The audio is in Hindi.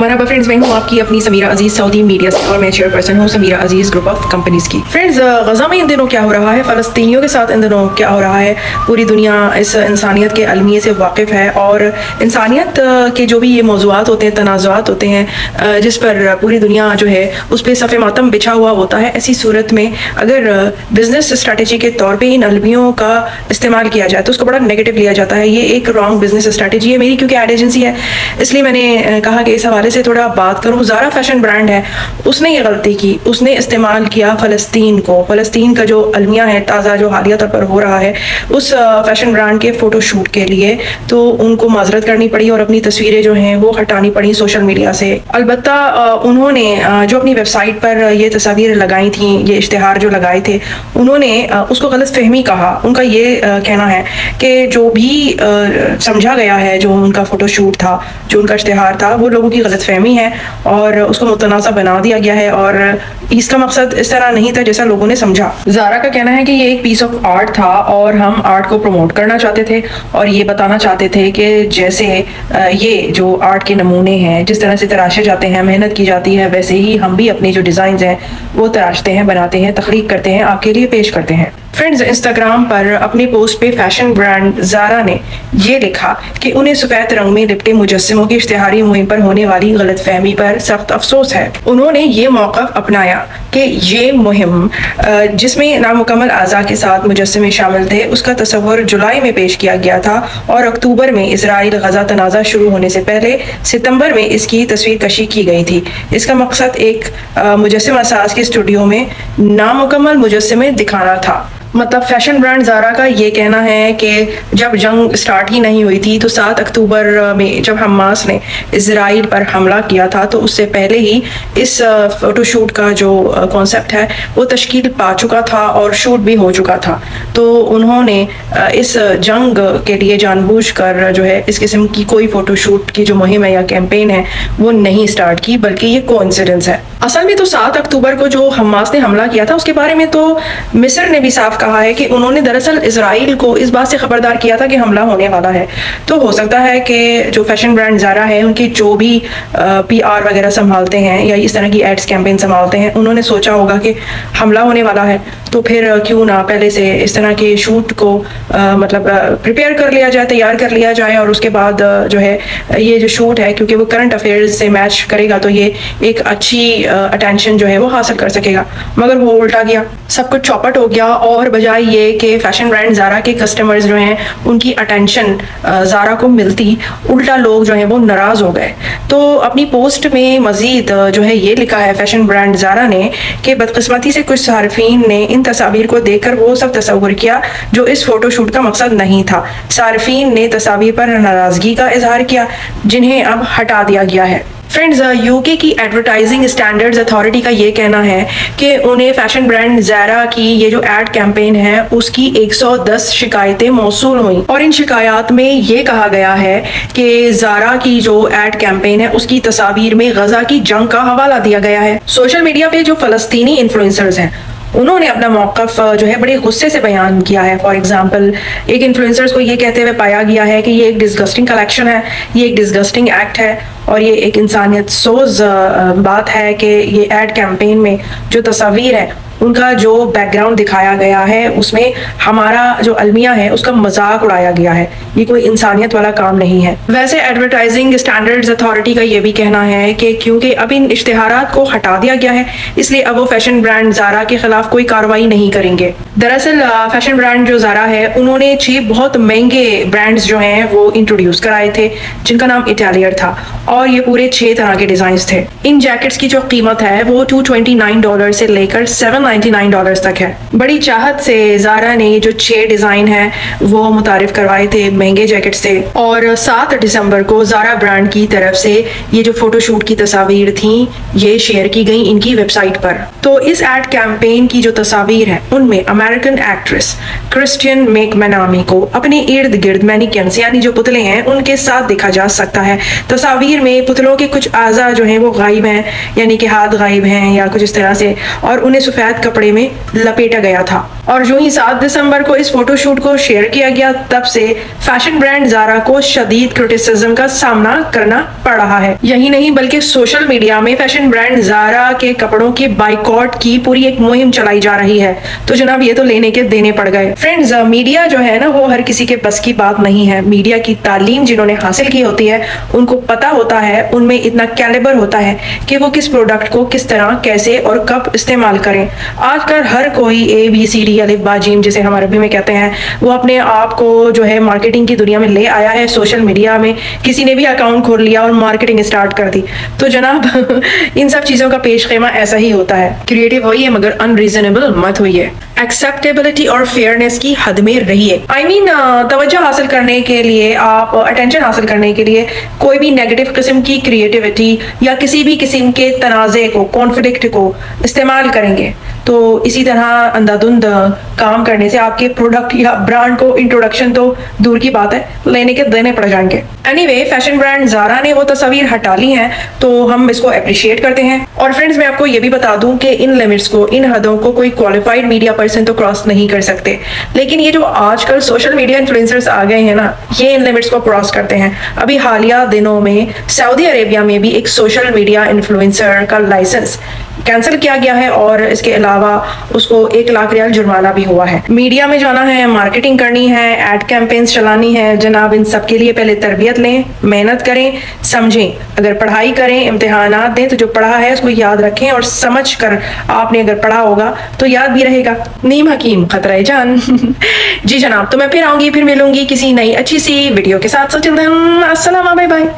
मरहबा फ्रेंड्स, मैं हूँ आपकी अपनी समीरा अजीज सऊदी मीडिया से और मैं चेयरपर्सन हूँ समीरा अजीज ग्रुप ऑफ कंपनीज की। फ्रेंड्स, गजा में इन दिनों क्या हो रहा है, फ़लस्तीनियों के साथ इन दिनों क्या हो रहा है, पूरी दुनिया इस इंसानियत के अलमिये से वाकिफ़ है और इंसानियत के जो भी ये मौज़ूआत होते हैं, तनाज़ुआत होते हैं, जिस पर पूरी दुनिया जो है उस पर सफ़े मातम बिछा हुआ होता है। ऐसी सूरत में अगर बिज़नेस स्ट्रेटजी के तौर पर इन अलमियों का इस्तेमाल किया जाए तो उसको बड़ा नेगेटिव लिया जाता है। ये एक रॉन्ग बिज़नेस स्ट्रेटजी है मेरी, क्योंकि एड एजेंसी है, इसलिए मैंने कहा कि इस हवाले से थोड़ा बात करूं। ज़ारा फैशन ब्रांड है, उसने ये गलती की, उसने इस्तेमाल किया फ़लस्तीन को, फ़लस्तीन का जो अलमिया है ताज़ा जो हालिया तौर पर हो रहा है उस फैशन ब्रांड के फ़ोटो शूट के लिए, तो उनको माजरत करनी पड़ी और अपनी तस्वीरें जो हैं वो हटानी पड़ी सोशल मीडिया से। अलबत्ता उन्होंने जो अपनी वेबसाइट पर ये तस्वीरें लगाई थी, ये इश्तिहार जो लगाए थे, उन्होंने उसको गलत फहमी कहा। उनका ये कहना है कि जो भी समझा गया है, जो उनका फ़ोटो शूट था, जो उनका इश्तिहार था, वो लोगों की गलतफहमी है और उसको मुतनाज़ा बना दिया गया है और इसका मकसद इस तरह नहीं था जैसा लोगों ने समझा। ज़ारा का कहना है कि ये एक पीस ऑफ आर्ट था और हम आर्ट को प्रमोट करना चाहते थे और ये बताना चाहते थे कि जैसे ये जो आर्ट के नमूने हैं, जिस तरह से तराशे जाते हैं, मेहनत की जाती है, वैसे ही हम भी अपनी जो डिज़ाइन हैं वो तराशते हैं, बनाते हैं, तख्लीक करते हैं, आपके लिए पेश करते हैं। फ्रेंड्स, इंस्टाग्राम पर अपनी पोस्ट पे फैशन ब्रांड ज़ारा ने ये लिखा कि उन्हें सफ़ेद रंग में लिपटे मुजस्सिमों की इश्तिहारी मुहिम पर होने वाली गलतफहमी पर सख्त अफसोस है। उन्होंने ये मौक़िफ़ अपनाया कि ये मुहिम जिसमें नामुकम्मल आज़ा के साथ मुजस्सिमे शामिल थे, उसका तस्वुर जुलाई में पेश किया गया था और अक्टूबर में इसराइल गजा तनाज़ा शुरू होने से पहले सितंबर में इसकी तस्वीर कशी की गई थी। इसका मकसद एक मुजस्सिमा साज के स्टूडियो में नामुकम्मल मुजस्सिमे दिखाना था। मतलब फैशन ब्रांड ज़ारा का ये कहना है कि जब जंग स्टार्ट ही नहीं हुई थी, तो 7 अक्टूबर में जब हमास ने इजराइल पर हमला किया था, तो उससे पहले ही इस फ़ोटोशूट का जो कॉन्सेप्ट है वो तश्कील पा चुका था और शूट भी हो चुका था। तो उन्होंने इस जंग के लिए जानबूझकर जो है इस किस्म की कोई फ़ोटोशूट की जो मुहिम है या कैंपेन है वो नहीं स्टार्ट की, बल्कि ये कोइंसिडेंस है। असल में तो 7 अक्टूबर को जो हमास ने हमला किया था उसके बारे में तो मिस्र ने भी साफ कहा है कि उन्होंने दरअसल इजराइल को इस बात से खबरदार किया था कि हमला होने वाला है। तो हो सकता है कि जो फैशन ब्रांड ज़ारा है, उनकी जो भी PR वगैरह संभालते हैं या इस तरह की एड्स कैंपेन संभालते हैं, उन्होंने सोचा होगा कि हमला होने वाला है, तो फिर क्यों ना पहले से इस तरह के शूट को मतलब प्रिपेयर कर लिया जाए, तैयार कर लिया जाए और उसके बाद जो है ये जो शूट है, क्योंकि वो करंट अफेयर्स से मैच करेगा तो ये एक अच्छी अटेंशन जो है वो हासिल कर सकेगा। मगर वो उल्टा गया, सब कुछ चौपट हो गया और बजाय ये कि फैशन ब्रांड ज़ारा के कस्टमर्स जो हैं उनकी अटेंशन ज़ारा को मिलती, उल्टा लोग जो हैं वो नाराज़ हो गए। तो अपनी पोस्ट में मज़ीद जो है ये लिखा है फैशन ब्रांड ज़ारा ने कि बदकिस्मती से कुछ सार्फिन ने इन तस्वीर को देखकर वो सब तस्वुर किया जो इस फोटोशूट का मकसद नहीं था। सार्फिन ने तस्वीर पर नाराज़गी का इजहार किया, जिन्हें अब हटा दिया गया है। फ्रेंड्स, यूके की एडवर्टाइजिंग स्टैंडर्ड्स अथॉरिटी का ये कहना है कि उन्हें फैशन ब्रांड ज़ारा की ये जो एड कैंपेन है उसकी 110 शिकायतें मौसूल हुई और इन शिकायत में ये कहा गया है कि ज़ारा की जो एड कैंपेन है उसकी तस्वीर में गजा की जंग का हवाला दिया गया है। सोशल मीडिया पे जो फ़लस्तीनी इन्फ्लुएंसर्स हैं उन्होंने अपना मौक़िफ़ जो है बड़े गुस्से से बयान किया है। फॉर एग्जांपल, एक इन्फ्लुएंसर्स को ये कहते हुए पाया गया है कि ये एक डिस्गस्टिंग कलेक्शन है, ये एक डिस्गस्टिंग एक्ट है और ये एक इंसानियत सोज बात है कि ये एड कैंपेन में जो तस्वीर है उनका जो बैकग्राउंड दिखाया गया है उसमें हमारा जो अलमिया है उसका मजाक उड़ाया गया है। ये कोई इंसानियत वाला काम नहीं है। वैसे एडवर्टाइजिंग स्टैंडर्ड्स अथॉरिटी का ये भी कहना है कि क्योंकि अब इन इश्तिहारात को हटा दिया गया है, इसलिए अब वो फैशन ब्रांड ज़ारा के खिलाफ कोई कार्रवाई नहीं करेंगे। दरअसल फैशन ब्रांड जो ज़ारा है उन्होंने 6 बहुत महंगे ब्रांड्स जो हैं वो इंट्रोड्यूस कराए थे, जिनका नाम इटालियर था और ये पूरे 6 तरह के डिजाइन थे। इन जैकेट्स की जो कीमत है वो $229 से लेकर $799 तक है। बड़ी चाहत से ज़ारा ने जो 6 डिजाइन है वो मुतारिफ करवाए थे, महंगे जैकेट्स थे और 7 दिसंबर को ज़ारा ब्रांड की तरफ से ये जो फोटोशूट की तस्वीर थी ये शेयर की गई इनकी वेबसाइट पर। तो इस एड कैंपेन की जो तस्वीर है उनमें अमेरिकन एक्ट्रेस क्रिस्टियन मैकमेनामी को अपने इर्द गिर्द मैनिक्विन्स यानी जो पुतले हैं उनके साथ देखा जा सकता है। तस्वीर में पुतलों के कुछ आज़ा जो हैं वो गायब हैं, यानी कि हाथ गायब हैं या कुछ इस तरह से, और उन्हें सफ़ेद कपड़े में लपेटा गया था। और जो ही 7 दिसंबर को इस फोटोशूट को शेयर किया गया, तब से फैशन ब्रांड ज़ारा को शदीद क्रिटिसिज्म का सामना करना पड़ रहा है। यही नहीं बल्कि सोशल मीडिया में फैशन ब्रांड ज़ारा के कपड़ों के बाइकॉट की पूरी एक मुहिम चलाई जा रही है। तो जनाब ये तो लेने के देने पड़ गए। फ्रेंड्स, मीडिया जो है ना वो हर किसी के बस की बात नहीं है। मीडिया की तालीम जिन्होंने हासिल की होती है उनको पता होता है, उनमें इतना कैलिबर होता है कि वो किस प्रोडक्ट को किस तरह, कैसे और कब इस्तेमाल करें। आजकल हर कोई ABCD अलिफ बा जीम जिसे हम अरबी में कहते हैं, वो अपने आप को जो है मार्केटिंग की दुनिया में ले आया है। सोशल मीडिया में किसी ने भी अकाउंट खोल लिया और मार्केटिंग स्टार्ट कर दी। तो जनाब इन सब चीजों का पेश खेमा ऐसा ही होता है। क्रिएटिव होइए मगर अनरीजनेबल मत होइए। एक्सेप्टेबिलिटी और फेयरनेस की हद में रहिए। I mean, तवज्जो हासिल करने के लिए, आप अटेंशन हासिल करने के लिए कोई भी नेगेटिव किस्म की क्रिएटिविटी या किसी भी किस्म के तनाज़े को, कॉन्फ्लिक्ट को इस्तेमाल करेंगे तो इसी तरह अंधाधुंध काम करने से आपके प्रोडक्ट या ब्रांड को इंट्रोडक्शन तो दूर की बात है, लेने के देने पड़ जाएंगे। एनीवे, फैशन ब्रांड ज़ारा ने वो तस्वीर हटा ली हैं तो हम इसको अप्रिशिएट करते हैं। और फ्रेंड्स, मैं आपको ये भी बता दूं कि इन लिमिट्स को, इन हदों को कोई क्वालिफाइड मीडिया पर्सन तो क्रॉस नहीं कर सकते, लेकिन ये जो आजकल सोशल मीडिया इन्फ्लुएंसर्स आ गए हैं ना, ये इन लिमिट्स को क्रॉस करते हैं। अभी हालिया दिनों में सऊदी अरेबिया में भी एक सोशल मीडिया इन्फ्लुएंसर का लाइसेंस कैंसिल किया गया है और इसके अलावा उसको 1 लाख रियाल जुर्माना भी हुआ है। मीडिया में जाना है, मार्केटिंग करनी है, एड कैंपेन्स चलानी है, जनाब इन सब के लिए पहले तरबियत लें, मेहनत करें, समझें। अगर पढ़ाई करें, इम्तिहानात दें तो जो पढ़ा है उसको याद रखें और समझ कर आपने अगर पढ़ा होगा तो याद भी रहेगा। नीम हकीम खतरा जान। जी जनाब, तो मैं फिर आऊंगी, फिर मिलूंगी किसी नई अच्छी सी वीडियो के साथ। सो टिल देन, अस्सलाम, बाय बाय।